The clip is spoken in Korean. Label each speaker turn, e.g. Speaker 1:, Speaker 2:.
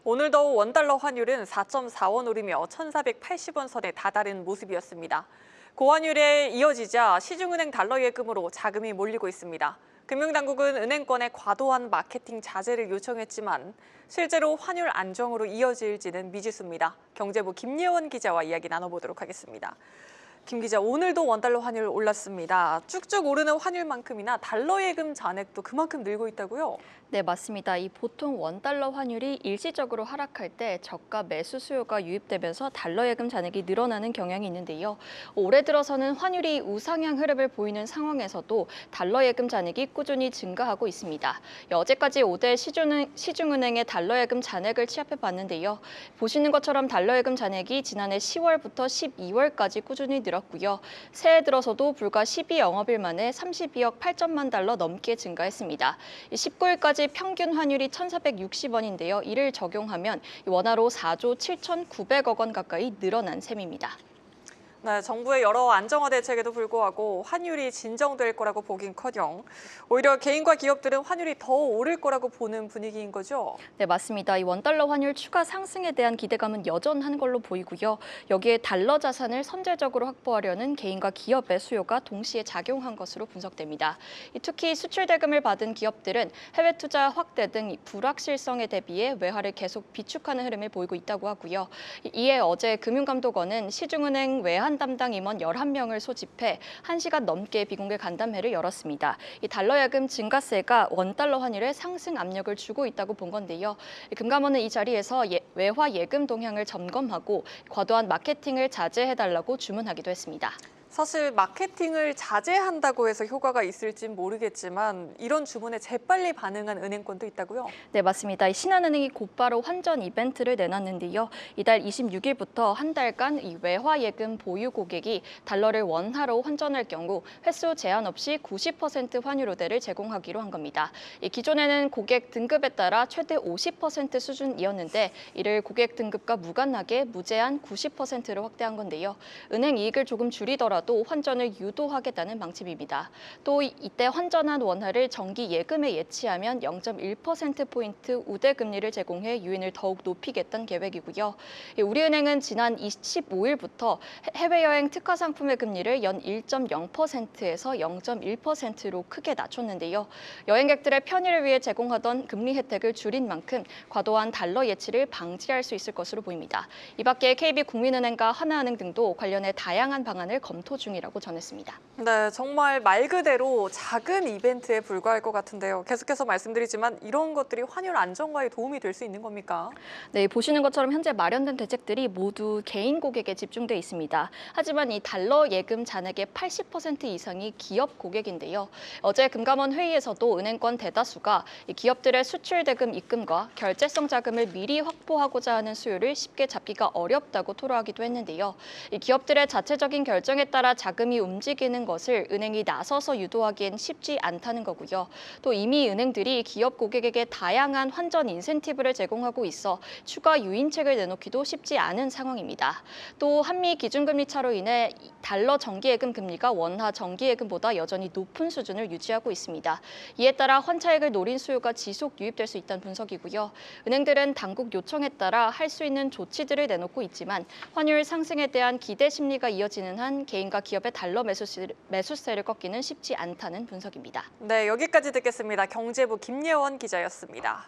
Speaker 1: 오늘도 원달러 환율은 4.4원 오르며 1,480원 선에 다다른 모습이었습니다. 고환율에 이어지자 시중은행 달러 예금으로 자금이 몰리고 있습니다. 금융당국은 은행권에 과도한 마케팅 자제를 요청했지만 실제로 환율 안정으로 이어질지는 미지수입니다. 경제부 김예원 기자와 이야기 나눠보도록 하겠습니다. 김 기자, 오늘도 원달러 환율 올랐습니다. 쭉쭉 오르는 환율만큼이나 달러 예금 잔액도 그만큼 늘고 있다고요?
Speaker 2: 네, 맞습니다. 이 보통 원달러 환율이 일시적으로 하락할 때 저가 매수 수요가 유입되면서 달러 예금 잔액이 늘어나는 경향이 있는데요. 올해 들어서는 환율이 우상향 흐름을 보이는 상황에서도 달러 예금 잔액이 꾸준히 증가하고 있습니다. 어제까지 5대 시중은행의 달러 예금 잔액을 취합해 봤는데요. 보시는 것처럼 달러 예금 잔액이 지난해 10월부터 12월까지 꾸준히 늘었고요. 새해 들어서도 불과 12영업일 만에 32억 8천만 달러 넘게 증가했습니다. 19일까지 평균 환율이 1,460원인데요. 이를 적용하면 원화로 4조 7,900억 원 가까이 늘어난 셈입니다.
Speaker 1: 네, 정부의 여러 안정화 대책에도 불구하고 환율이 진정될 거라고 보긴커녕 오히려 개인과 기업들은 환율이 더 오를 거라고 보는 분위기인 거죠?
Speaker 2: 네, 맞습니다. 이 원달러 환율 추가 상승에 대한 기대감은 여전한 걸로 보이고요. 여기에 달러 자산을 선제적으로 확보하려는 개인과 기업의 수요가 동시에 작용한 것으로 분석됩니다. 특히 수출 대금을 받은 기업들은 해외 투자 확대 등 불확실성에 대비해 외화를 계속 비축하는 흐름을 보이고 있다고 하고요. 이에 어제 금융감독원은 시중은행 외환 담당 임원 11명을 소집해 1시간 넘게 비공개 간담회를 열었습니다. 이 달러 예금 증가세가 원달러 환율에 상승 압력을 주고 있다고 본 건데요. 금감원은 이 자리에서 외화 예금 동향을 점검하고 과도한 마케팅을 자제해달라고 주문하기도 했습니다.
Speaker 1: 사실 마케팅을 자제한다고 해서 효과가 있을진 모르겠지만 이런 주문에 재빨리 반응한 은행권도 있다고요?
Speaker 2: 네, 맞습니다. 신한은행이 곧바로 환전 이벤트를 내놨는데요. 이달 26일부터 한 달간 이 외화 예금 보유 고객이 달러를 원화로 환전할 경우 횟수 제한 없이 90% 환율 우대를 제공하기로 한 겁니다. 기존에는 고객 등급에 따라 최대 50% 수준이었는데 이를 고객 등급과 무관하게 무제한 90%로 확대한 건데요. 은행 이익을 조금 줄이더라도 환전을 유도하겠다는 방침입니다. 또 이때 환전한 원화를 정기 예금에 예치하면 0.1%포인트 우대 금리를 제공해 유인을 더욱 높이겠다는 계획이고요. 우리은행은 지난 25일부터 해외여행 특화 상품의 금리를 연 1.0%에서 0.1%로 크게 낮췄는데요. 여행객들의 편의를 위해 제공하던 금리 혜택을 줄인 만큼 과도한 달러 예치를 방지할 수 있을 것으로 보입니다. 이 밖에 KB국민은행과 하나은행 등도 관련해 다양한 방안을 검토 중이라고 전했습니다.
Speaker 1: 네, 정말 말 그대로 작은 이벤트에 불과할 것 같은데요. 계속해서 말씀드리지만 이런 것들이 환율 안정화에 도움이 될 수 있는 겁니까?
Speaker 2: 네, 보시는 것처럼 현재 마련된 대책들이 모두 개인 고객에 집중돼 있습니다. 하지만 이 달러 예금 잔액의 80% 이상이 기업 고객인데요. 어제 금감원 회의에서도 은행권 대다수가 이 기업들의 수출 대금 입금과 결제성 자금을 미리 확보하고자 하는 수요를 쉽게 잡기가 어렵다고 토로하기도 했는데요. 이 기업들의 자체적인 결정에 따라 자금이 움직이는 것을 은행이 나서서 유도하기엔 쉽지 않다는 거고요. 또 이미 은행들이 기업 고객에게 다양한 환전 인센티브를 제공하고 있어 추가 유인책을 내놓기도 쉽지 않은 상황입니다. 또 한미 기준금리 차로 인해 달러 정기예금 금리가 원화 정기예금보다 여전히 높은 수준을 유지하고 있습니다. 이에 따라 환차익을 노린 수요가 지속 유입될 수 있다는 분석이고요. 은행들은 당국 요청에 따라 할 수 있는 조치들을 내놓고 있지만 환율 상승에 대한 기대 심리가 이어지는 한 개인과 기업의 달러 매수세를 꺾기는 쉽지 않다는 분석입니다.
Speaker 1: 네, 여기까지 듣겠습니다. 경제부 김예원 기자였습니다.